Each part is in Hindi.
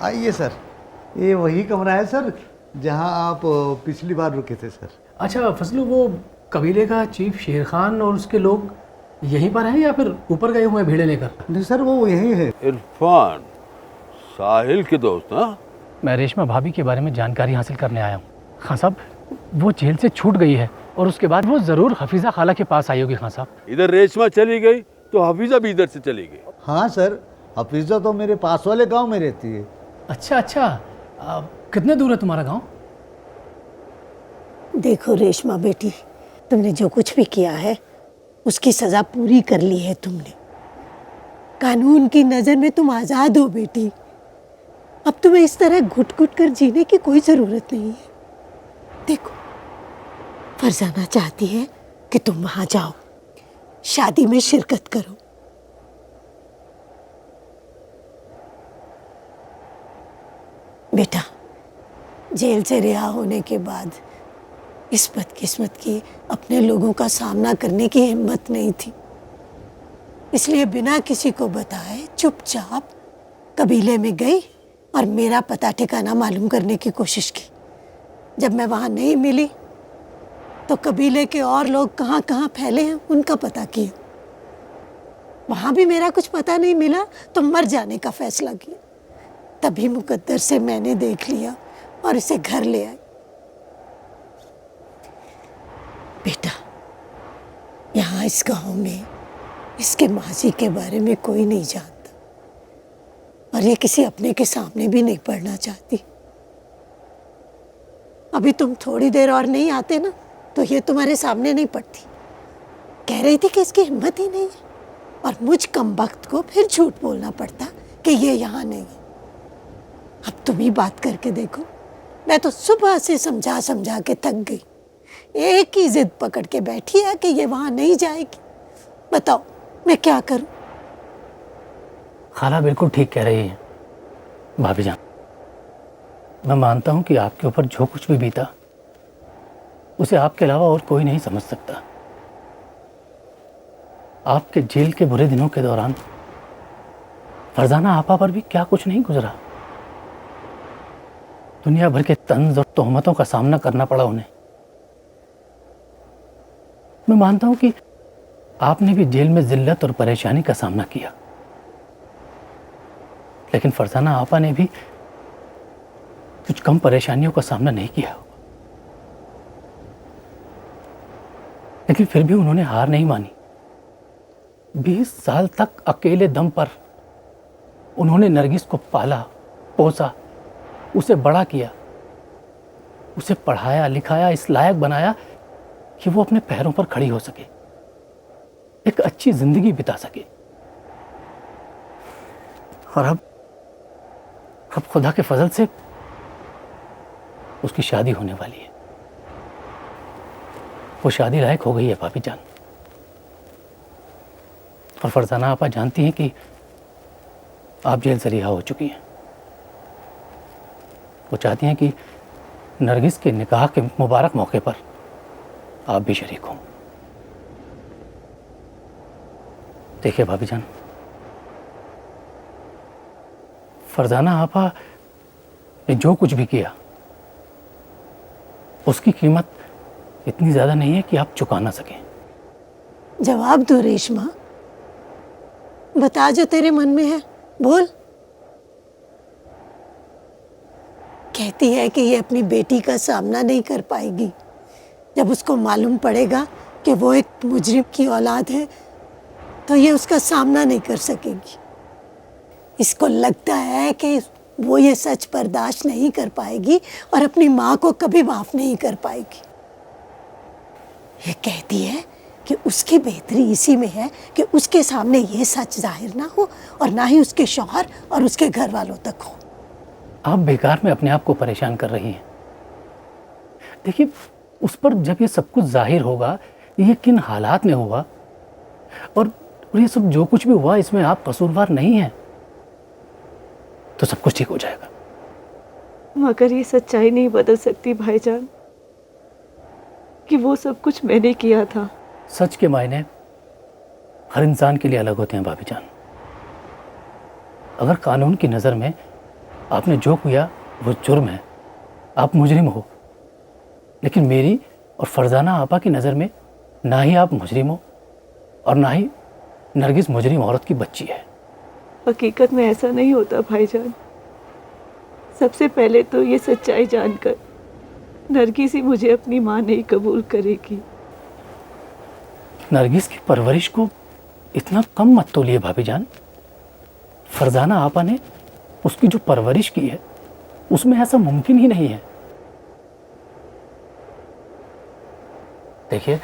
आइए सर, ये वही कमरा है सर जहां आप पिछली बार रुके थे सर। अच्छा फजलू, वो कबीले का चीफ शेर खान और उसके लोग यहीं पर हैं या फिर ऊपर गए हुए हैं भीड़े लेकर? नहीं सर, वो यहीं है। इरफान, साहिल के दोस्त? हाँ, मैं रेशमा भाभी के बारे में जानकारी हासिल करने आया हूँ। खान साहब, वो जेल से छूट गई है और उसके बाद वो ज़रूर हफीज़ा खाला के पास आई होगी। खान साहब, इधर रेशमा चली गई तो हफीजा भी इधर से चली गई। हाँ सर, हफीज़ा तो मेरे पास वाले गांव में रहती है। अच्छा अच्छा, कितने दूर है तुम्हारा गांव? देखो रेशमा बेटी, तुमने जो कुछ भी किया है उसकी सजा पूरी कर ली है तुमने। कानून की नज़र में तुम आज़ाद हो बेटी। अब तुम्हें इस तरह घुट घुट कर जीने की कोई ज़रूरत नहीं है। देखो, फरजाना चाहती है कि तुम वहां जाओ, शादी में शिरकत करो। बेटा, जेल से रिहा होने के बाद इस बदकिस्मत की अपने लोगों का सामना करने की हिम्मत नहीं थी, इसलिए बिना किसी को बताए चुपचाप कबीले में गई और मेरा पता ठिकाना मालूम करने की कोशिश की। जब मैं वहां नहीं मिली तो कबीले के और लोग कहाँ कहाँ फैले हैं उनका पता किया। वहां भी मेरा कुछ पता नहीं मिला तो मर जाने का फैसला किया। तभी मुकद्दर से मैंने देख लिया और इसे घर ले आई। बेटा, यहाँ इस गांव में इसके माजी के बारे में कोई नहीं जानता और ये किसी अपने के सामने भी नहीं पढ़ना चाहती। अभी तुम थोड़ी देर और नहीं आते ना तो ये तुम्हारे सामने नहीं पड़ती। कह रही थी कि इसकी हिम्मत ही नहीं है और मुझ कमबख्त को फिर झूठ बोलना पड़ता कि ये यहाँ नहीं है। अब तुम ही बात करके देखो। मैं तो सुबह से समझा समझा के थक गई, एक ही जिद पकड़ के बैठी है कि ये वहां नहीं जाएगी। बताओ मैं क्या करूं? खाला बिल्कुल ठीक कह रही है भाभी जान। मैं मानता हूं कि आपके ऊपर जो कुछ भी बीता उसे आपके अलावा और कोई नहीं समझ सकता। आपके जेल के बुरे दिनों के दौरान फरजाना आपा पर भी क्या कुछ नहीं गुजरा। दुनिया भर के तंज और तोहमतों का सामना करना पड़ा उन्हें। मैं मानता हूं कि आपने भी जेल में जिल्लत और परेशानी का सामना किया, लेकिन फरजाना आपा ने भी कुछ कम परेशानियों का सामना नहीं किया। लेकिन फिर भी उन्होंने हार नहीं मानी। 20 साल तक अकेले दम पर उन्होंने नरगिस को पाला पोसा, उसे बड़ा किया, उसे पढ़ाया लिखाया, इस लायक बनाया कि वो अपने पैरों पर खड़ी हो सके, एक अच्छी जिंदगी बिता सके। और अब खुदा के फजल से उसकी शादी होने वाली है। वो शादी लायक हो गई है भाभी जान। और फरजाना आपा जानती हैं कि आप जेल से रिहा हो चुकी हैं। वो चाहती हैं कि नरगिस के निकाह के मुबारक मौके पर आप भी शरीक हों। देखिए भाभी जान, फरजाना आपा ने जो कुछ भी किया उसकी कीमत इतनी ज्यादा नहीं है कि आप चुका ना सकें। जवाब दो रेशमा, बता जो तेरे मन में है, बोल। कहती है कि ये अपनी बेटी का सामना नहीं कर पाएगी। जब उसको मालूम पड़ेगा कि वो एक मुजरिम की औलाद है तो ये उसका सामना नहीं कर सकेगी। इसको लगता है कि वो ये सच बर्दाश्त नहीं कर पाएगी और अपनी माँ को कभी माफ नहीं कर पाएगी। ये कहती है कि उसकी बेहतरी इसी में है कि उसके सामने ये सच जाहिर ना हो और ना ही उसके शौहर और उसके घर वालों तक हो। आप बेकार में अपने आप को परेशान कर रही हैं। देखिए, उस पर जब ये सब कुछ जाहिर होगा, ये किन हालात में हुआ और ये सब जो कुछ भी हुआ इसमें आप कसूरवार नहीं हैं, तो सब कुछ ठीक हो जाएगा। मगर ये सच्चाई नहीं बदल सकती भाईजान कि वो सब कुछ मैंने किया था। सच के मायने हर इंसान के लिए अलग होते हैं भाभी जान। अगर कानून की नज़र में आपने जो किया वो जुर्म है, आप मुजरिम हो। लेकिन मेरी और फरजाना आपा की नज़र में ना ही आप मुजरिम हो और ना ही नरगिस मुजरिम औरत की बच्ची है। हकीकत में ऐसा नहीं होता भाईजान। सबसे पहले तो ये सच्चाई जानकर नरगिस ही मुझे अपनी माँ नहीं कबूल करेगी। नरगिस की परवरिश को इतना कम मत तोलिए भाभी जान। फरजाना आपा ने उसकी जो परवरिश की है उसमें ऐसा मुमकिन ही नहीं है। देखिए,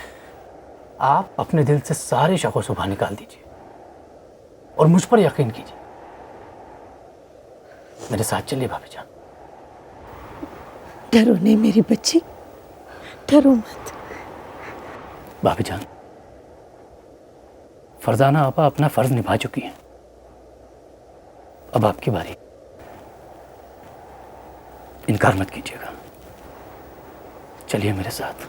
आप अपने दिल से सारे शक व शुबा निकाल दीजिए और मुझ पर यकीन कीजिए। मेरे साथ चलिए भाभी जान। डरो नहीं मेरी बच्ची, डरो मत। भाभी जान, फरजाना आपा अपना फर्ज निभा चुकी हैं, अब आपकी बारी। इनकार मत कीजिएगा, चलिए मेरे साथ।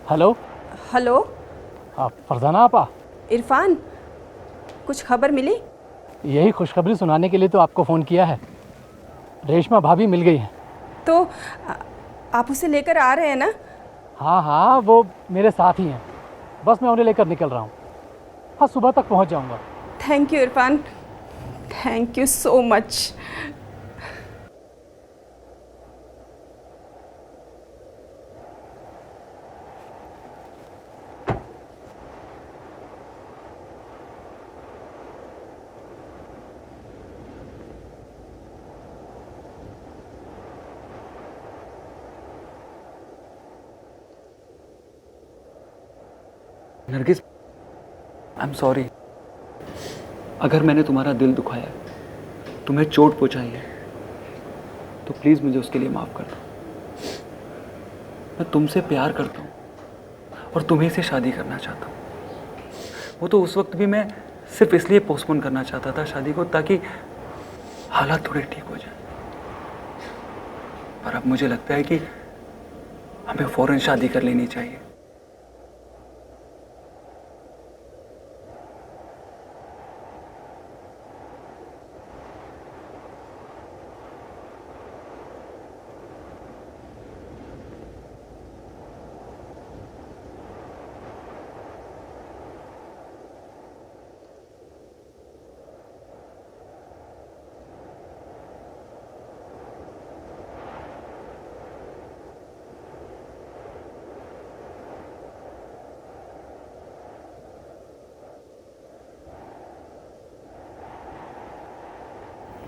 हेलो। हेलो। आप फरजाना आपा? इरफान, कुछ खबर मिली? यही खुशखबरी सुनाने के लिए तो आपको फ़ोन किया है। रेशमा भाभी मिल गई हैं। तो आप उसे लेकर आ रहे हैं ना? हाँ हाँ, वो मेरे साथ ही हैं, बस मैं उन्हें लेकर निकल रहा हूँ। हाँ, सुबह तक पहुँच जाऊँगा। Thank you Irfan, thank you so much. Nargis, I am sorry. अगर मैंने तुम्हारा दिल दुखाया है, तुम्हें चोट पहुंचाई है, तो प्लीज़ मुझे उसके लिए माफ़ कर दो। मैं तुमसे प्यार करता हूँ और तुम्हीं से शादी करना चाहता हूँ। वो तो उस वक्त भी मैं सिर्फ इसलिए पोस्टपोन करना चाहता था शादी को, ताकि हालात थोड़े ठीक हो जाए। पर अब मुझे लगता है कि हमें फ़ौरन शादी कर लेनी चाहिए।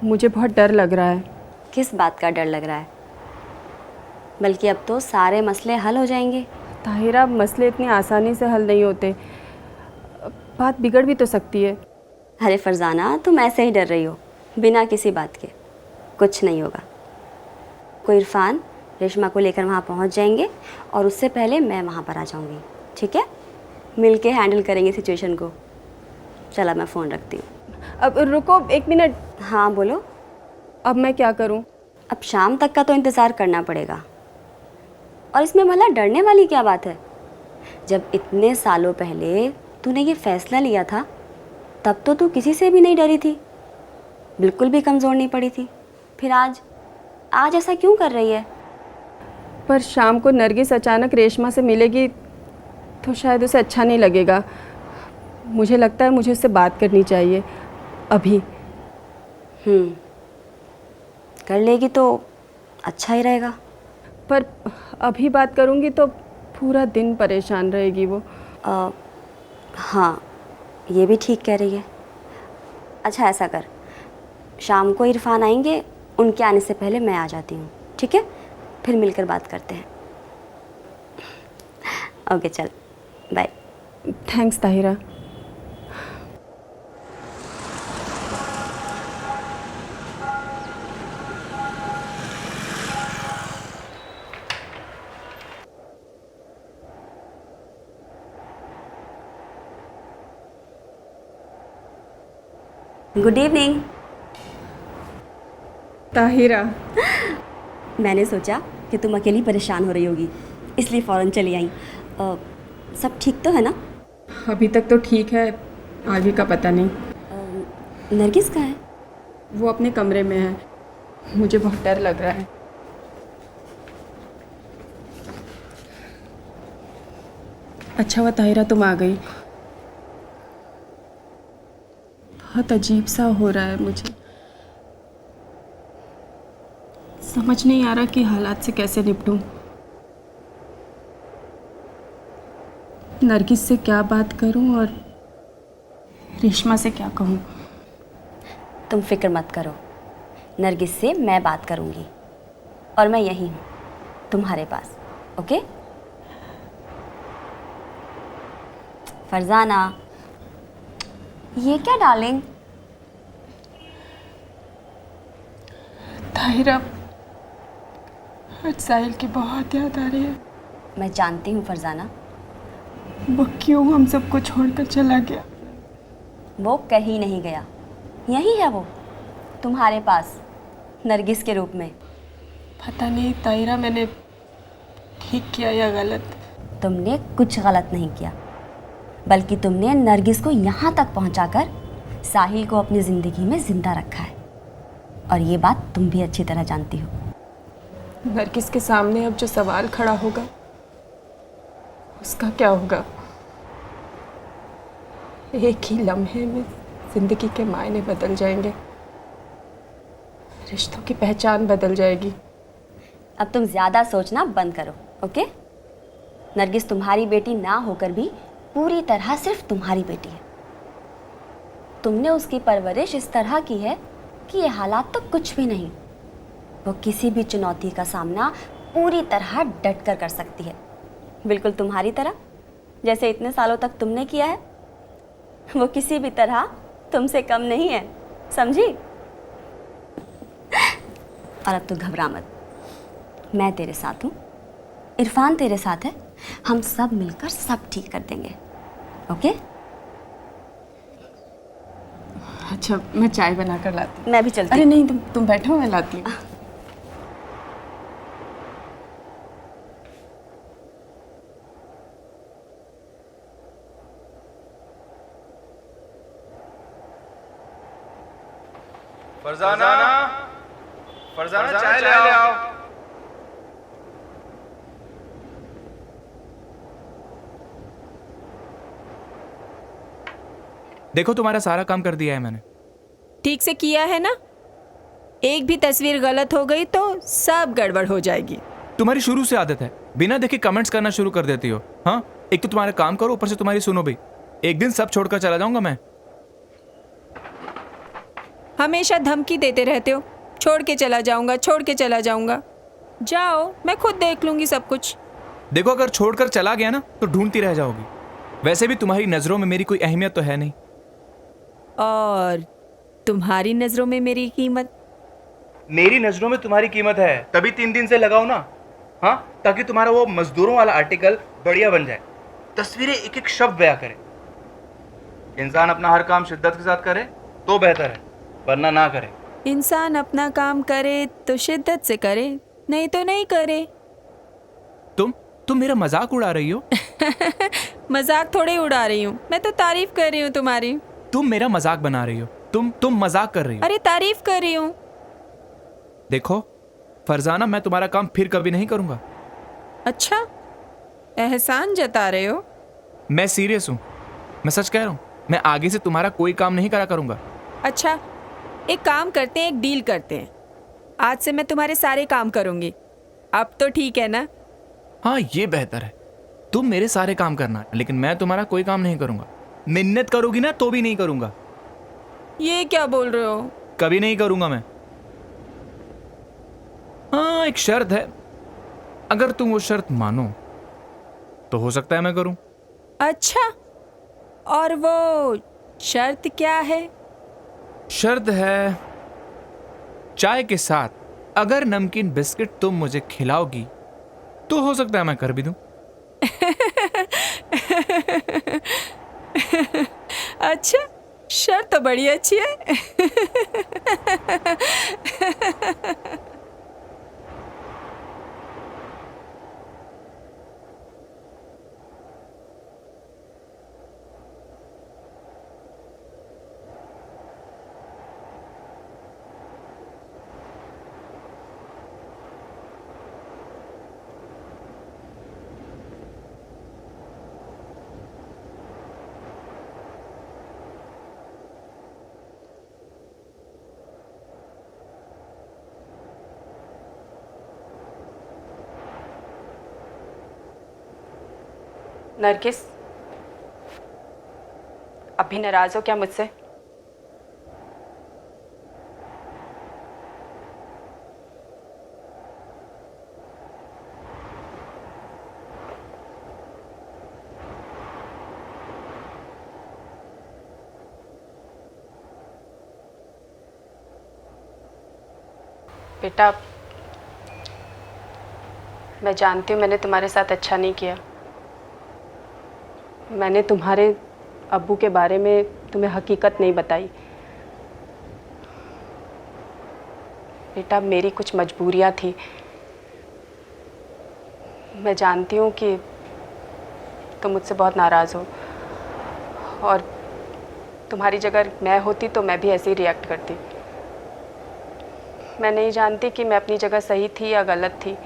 मुझे बहुत डर लग रहा है। किस बात का डर लग रहा है? बल्कि अब तो सारे मसले हल हो जाएंगे। ताहिरा, मसले इतनी आसानी से हल नहीं होते, बात बिगड़ भी तो सकती है। अरे फरजाना, तुम ऐसे ही डर रही हो बिना किसी बात के। कुछ नहीं होगा। कोई इरफान रेशमा को लेकर वहाँ पहुँच जाएंगे और उससे पहले मैं वहाँ पर आ जाऊँगी, ठीक है? मिल के हैंडल करेंगे सिचुएशन को। चला, मैं फ़ोन रखती हूँ। अब रुको 1 मिनट। हाँ बोलो। अब मैं क्या करूँ? अब शाम तक का तो इंतज़ार करना पड़ेगा। और इसमें भला डरने वाली क्या बात है? जब इतने सालों पहले तूने ये फैसला लिया था, तब तो तू किसी से भी नहीं डरी थी, बिल्कुल भी कमज़ोर नहीं पड़ी थी। फिर आज ऐसा क्यों कर रही है? पर शाम को नरगिस अचानक रेशमा से मिलेगी तो शायद उसे अच्छा नहीं लगेगा। मुझे लगता है मुझे उससे बात करनी चाहिए अभी। कर लेगी तो अच्छा ही रहेगा। पर अभी बात करूँगी तो पूरा दिन परेशान रहेगी वो। हाँ, ये भी ठीक कह रही है। अच्छा ऐसा कर, शाम को इरफान आएंगे, उनके आने से पहले मैं आ जाती हूँ, ठीक है? फिर मिलकर बात करते हैं। ओके, चल bye. Thanks Tahira. Good evening. Tahira, मैंने सोचा कि तुम अकेली परेशान हो रही होगी, इसलिए फ़ौरन चली आई। सब ठीक तो है ना? अभी तक तो ठीक है, आगे का पता नहीं। नरगिस कहाँ है? वो अपने कमरे में है, मुझे बहुत डर लग रहा है। अच्छा हुआ ताहिरा तुम आ गई। बहुत अजीब सा हो रहा है मुझे, समझ नहीं आ रहा कि हालात से कैसे निपटूं। नरगिस से क्या बात करूं और रेशमा से क्या कहूं। तुम फिक्र मत करो, नरगिस से मैं बात करूँगी और मैं यहीं हूँ तुम्हारे पास। ओके? फरजाना, ये क्या डार्लिंग? ताहिरा, आज साहिल की बहुत याद आ रही है। मैं जानती हूँ फरजाना, वो क्यों हम सबको छोड़कर चला गया। वो कहीं नहीं गया, यही है वो तुम्हारे पास, नरगिस के रूप में। पता नहीं ताहिरा, मैंने ठीक किया या गलत। तुमने कुछ गलत नहीं किया, बल्कि तुमने नरगिस को यहाँ तक पहुँचाकर साहिल को अपनी ज़िंदगी में ज़िंदा रखा है, और ये बात तुम भी अच्छी तरह जानती हो। नरगिस के सामने अब जो सवाल खड़ा होगा उसका क्या होगा। एक ही लम्हे में ज़िंदगी के मायने बदल जाएंगे, रिश्तों की पहचान बदल जाएगी। अब तुम ज़्यादा सोचना बंद करो, ओके? नरगिस तुम्हारी बेटी ना होकर भी पूरी तरह सिर्फ तुम्हारी बेटी है। तुमने उसकी परवरिश इस तरह की है कि ये हालात तो कुछ भी नहीं। वो किसी भी चुनौती का सामना पूरी तरह डट कर सकती है, बिल्कुल तुम्हारी तरह, जैसे इतने सालों तक तुमने किया है। वो किसी भी तरह तुमसे कम नहीं है, समझी? और अब तो घबरा मत, मैं तेरे साथ हूँ, इरफान तेरे साथ है, हम सब मिलकर सब ठीक कर देंगे, ओके? अच्छा, मैं चाय बना कर लाती हूँ। मैं भी चलती अरे नहीं, तुम बैठो, मैं लाती हूँ। फरजाना, फरजाना चाय ले आओ। देखो तुम्हारा सारा काम कर दिया है मैंने। ठीक से किया है ना? एक भी तस्वीर गलत हो गई तो सब गड़बड़ हो जाएगी। तुम्हारी शुरू से आदत है, बिना देखे कमेंट्स करना शुरू कर देती हो। हाँ, एक तो तुम्हारा काम करो, ऊपर से तुम्हारी सुनो भी। एक दिन सब छोड़कर चला जाऊंगा मैं। हमेशा धमकी देते रहते हो, छोड़ के चला जाऊंगा, छोड़ के चला जाऊंगा। जाओ, मैं खुद देख लूंगी सब कुछ। देखो, अगर छोड़कर चला गया ना तो ढूंढती रह जाओगी। वैसे भी तुम्हारी नजरों में मेरी कोई अहमियत तो है नहीं। और तुम्हारी नजरों में मेरी कीमत? मेरी नजरों में तुम्हारी कीमत है, तभी 3 दिन से लगाओ ना। हाँ, ताकि तुम्हारा वो मजदूरों वाला आर्टिकल बढ़िया बन जाए, तस्वीरें एक एक शब्द बयां करे। इंसान अपना हर काम शिद्दत के साथ करे तो बेहतर है, वरना ना करे। इंसान अपना काम करे तो शिद्दत से करे, नहीं तो नहीं करे। तुम मेरा मजाक उड़ा रही हो। मजाक थोड़े उड़ा रही हूँ, मैं तो तारीफ कर रही हूँ तुम्हारी। तुम मेरा मजाक बना रही हो। तुम मजाक कर रही हो। अरे तारीफ कर रही हूँ। देखो फरजाना, मैं तुम्हारा काम फिर कभी नहीं करूंगा। अच्छा, एहसान जता रहे हो? मैं सीरियस हूँ, मैं सच कह रहा हूँ। मैं आगे से तुम्हारा कोई काम नहीं करा करूंगा। अच्छा, एक काम करते हैं, एक डील करते हैं। आज से मैं तुम्हारे सारे काम करूंगी। अब तो ठीक है ना? हाँ, ये बेहतर है। तुम मेरे सारे काम करना, लेकिन मैं तुम्हारा कोई काम नहीं करूंगा। मिन्नत करोगी ना तो भी नहीं करूंगा। ये क्या बोल रहे हो? कभी नहीं करूंगा मैं। हाँ, एक शर्त है, अगर तुम वो शर्त मानो तो हो सकता है मैं करूं। अच्छा, और वो शर्त क्या है? शर्त है, चाय के साथ अगर नमकीन बिस्किट तुम मुझे खिलाओगी तो हो सकता है मैं कर भी दूं। अच्छा, शर्त तो बड़ी अच्छी है। नरगिस, अभी नाराज हो क्या मुझसे? बेटा, मैं जानती हूँ मैंने तुम्हारे साथ अच्छा नहीं किया। मैंने तुम्हारे अब्बू के बारे में तुम्हें हकीकत नहीं बताई। बेटा, मेरी कुछ मजबूरियाँ थी। मैं जानती हूँ कि तुम मुझसे बहुत नाराज़ हो, और तुम्हारी जगह मैं होती तो मैं भी ऐसे ही रिएक्ट करती। मैं नहीं जानती कि मैं अपनी जगह सही थी या गलत थी।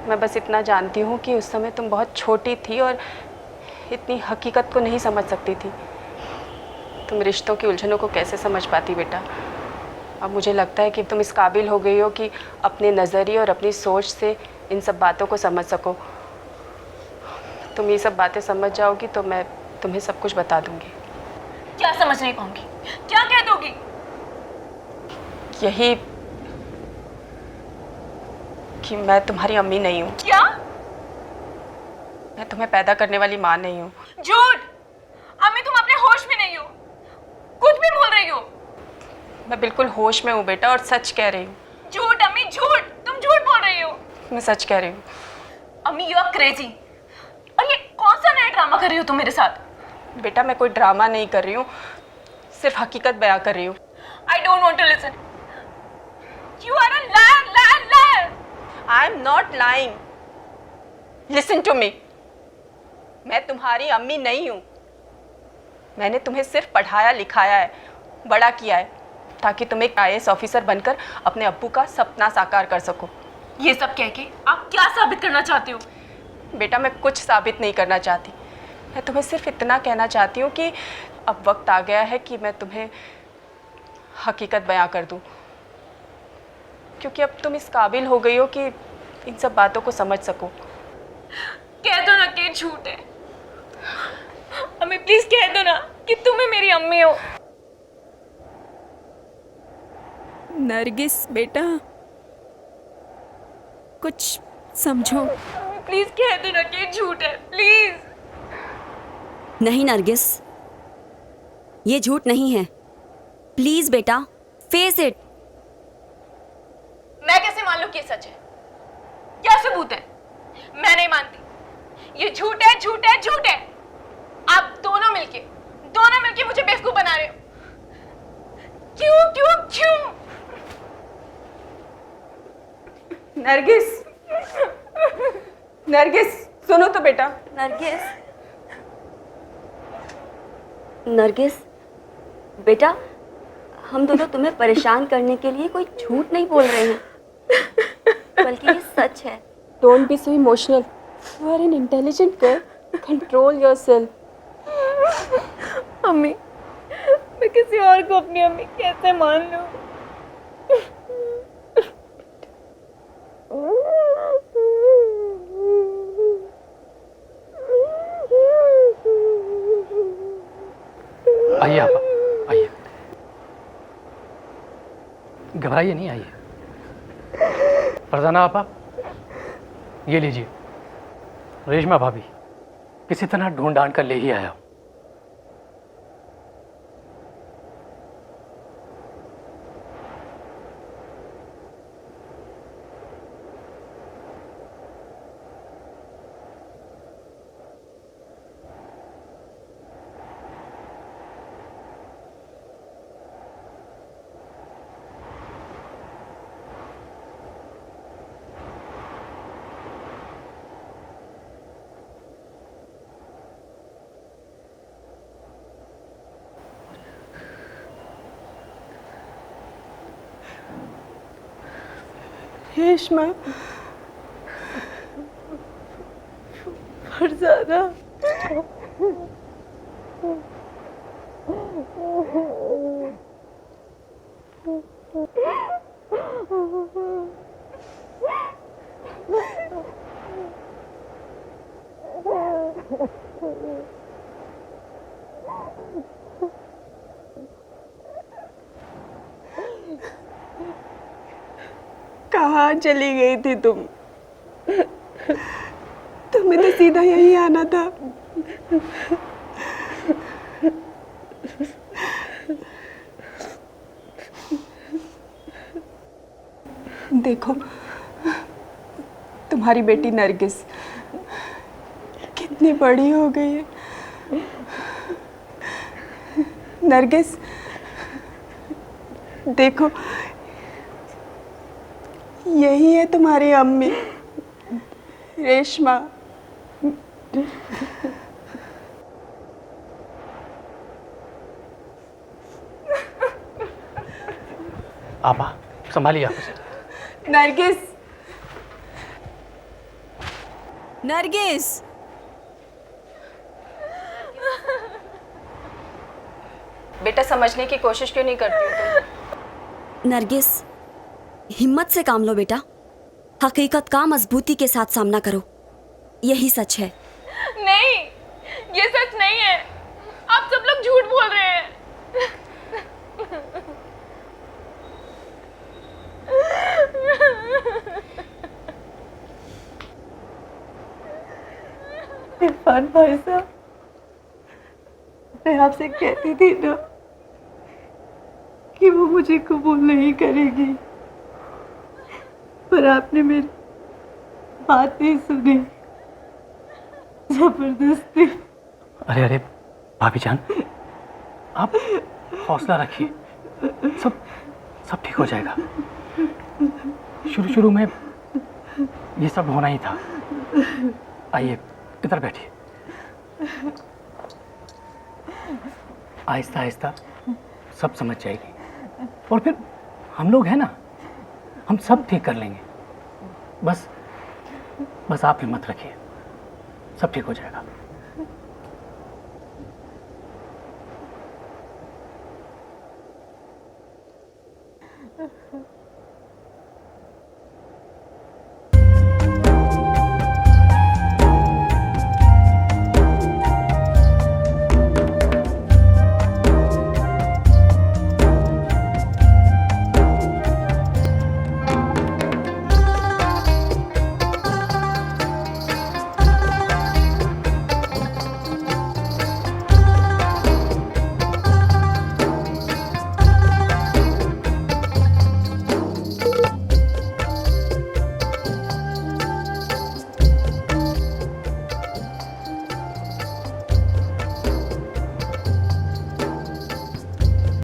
मैं बस इतना जानती हूँ कि उस समय तुम बहुत छोटी थी और इतनी हकीकत को नहीं समझ सकती थी। तुम रिश्तों की उलझनों को कैसे समझ पाती बेटा? अब मुझे लगता है कि तुम इस काबिल हो गई हो कि अपने नज़रिए और अपनी सोच से इन सब बातों को समझ सको। तुम ये सब बातें समझ जाओगी तो मैं तुम्हें सब कुछ बता दूंगी। क्या समझ नहीं पाऊंगी? क्या कह दोगी? यही कि मैं तुम्हारी अम्मी नहीं हूँ। क्या? मैं तुम्हें पैदा करने वाली माँ नहीं हूँ। झूठ! अम्मी, तुम अपने होश में नहीं हो, कुछ भी बोल रही हो। मैं बिल्कुल होश में हूँ बेटा, और सच कह रही हूँ। झूठ अम्मी, झूठ! तुम झूठ बोल रही हो। मैं सच कह रही हूँ। अम्मी, यू आर क्रेजी। और ये कौन सा नया ड्रामा कर रही हो तुम मेरे साथ? बेटा, मैं कोई ड्रामा नहीं कर रही हूँ, सिर्फ हकीकत बयां कर रही हूँ। I don't want to listen. You are a liar, liar, liar. I am not lying. Listen to me. मैं तुम्हारी अम्मी नहीं हूँ। मैंने तुम्हें सिर्फ पढ़ाया लिखाया है, बड़ा किया है, ताकि तुम एक IAS ऑफिसर बनकर अपने अब्बू का सपना साकार कर सको। ये सब कह के आप क्या साबित करना चाहते हो? बेटा, मैं कुछ साबित नहीं करना चाहती। मैं तुम्हें सिर्फ इतना कहना चाहती हूँ कि अब वक्त आ गया है कि मैं तुम्हें हकीकत बयां कर दूँ, क्योंकि अब तुम इस काबिल हो गई हो कि इन सब बातों को समझ सको। कह दो ना कि झूठ है। अम्मी, प्लीज कह दो ना कि तुम ही मेरी अम्मी हो। नरगिस बेटा, कुछ समझो। प्लीज कह दो ना कि झूठ है, प्लीज। नहीं नरगिस, ये झूठ नहीं है। प्लीज बेटा, फेस इट। मैं कैसे मान लूं कि ये सच है? क्या सबूत है? मैं नहीं मानती। ये झूठ है, झूठ है, झूठ है। आप दोनों मिलके मुझे बेवकूफ बना रहे हो। क्यों क्यों क्यों? नरगिस, नरगिस, सुनो तो बेटा। नरगिस, नरगिस बेटा, हम दोनों तुम्हें परेशान करने के लिए कोई झूठ नहीं बोल रहे हैं, बल्कि ये सच है। Don't be so emotional. You are an intelligent girl. Control yourself. अम्मी, मैं किसी और को अपनी अम्मी कैसे मान लूं? आइए आपा, आइए। घबराइए नहीं, आइए। फरजाना आपा, ये लीजिए, रेशमा भाभी किसी तरह ढूंढ ढांड कर ले ही आया हूं। रेशमा, फरजाना, कहाँ चली गई थी तुम? तुम्हें तो सीधा यही आना था। देखो, तुम्हारी बेटी नरगिस कितनी बड़ी हो गई है। नरगिस, देखो, यही है तुम्हारी अम्मी रेशमा। आपा संभालिए आप उसे। नरगिस, नरगिस, बेटा समझने की कोशिश क्यों नहीं करती हो तुम? नरगिस, हिम्मत से काम लो बेटा। हकीकत का मजबूती के साथ सामना करो, यही सच है। नहीं, ये सच नहीं है। आप सब लोग झूठ बोल रहे हैं। इरफान भाई साहब, मैं आपसे कहती थी ना कि वो मुझे कबूल नहीं करेगी, पर आपने मेरी बात नहीं सुनी, जबरदस्ती। अरे अरे भाभी जान, आप हौसला रखिए, सब सब ठीक हो जाएगा। शुरू शुरू में ये सब होना ही था। आइए इधर बैठिए। आहिस्ता आहिस्ता सब समझ जाएगी, और फिर हम लोग हैं ना, हम सब ठीक कर लेंगे। बस आप हिम्मत रखिए, सब ठीक हो जाएगा।